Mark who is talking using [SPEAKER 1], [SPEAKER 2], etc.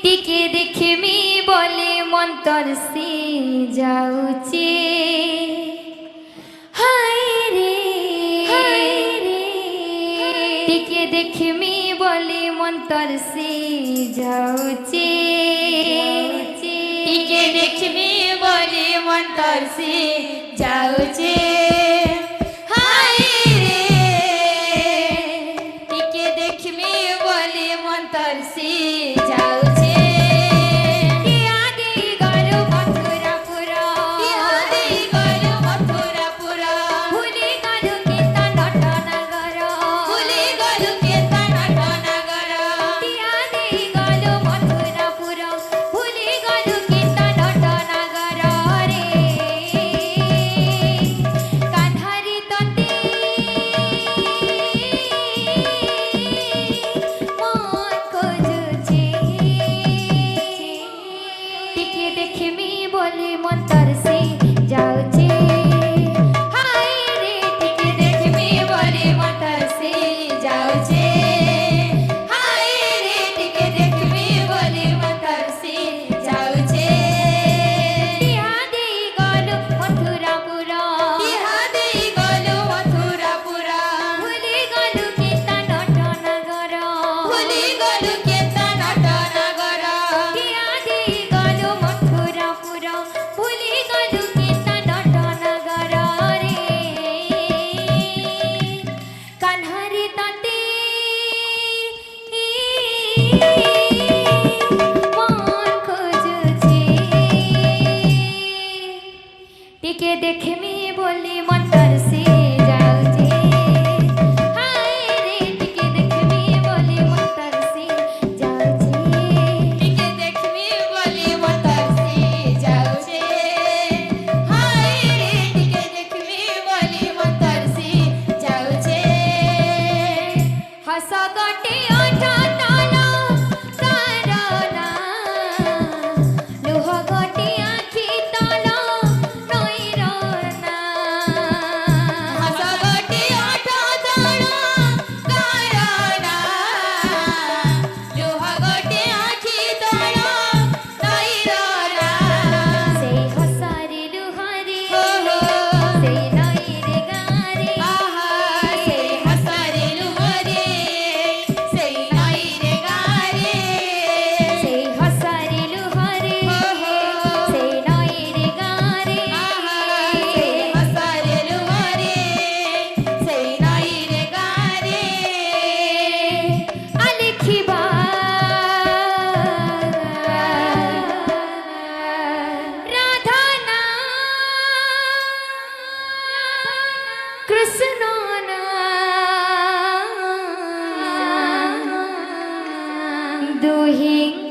[SPEAKER 1] টিকে দেখমি বলে মন্তর সে যাউছে হায় রে টিকে দেখমি বলে মন্তর সে যাউছে
[SPEAKER 2] টিকে দেখমি বলে মন্তর সে যাউছে হায় রে টিকে দেখমি বলে মন্তর সে যাউছে
[SPEAKER 1] টিকে দেখমি বলি মন্তর সে যাউছে হায় রে টিকে দেখমি বলি মন্তর সে যাউছে
[SPEAKER 2] টিকে দেখমি বলে মন্তর সে যাউছে হায় রে টিকে দেখমি বলে মন্তর সে যাউছে
[SPEAKER 1] হস গটে ওঠা তালা কারনা লুহ গটে আখি তালা Doing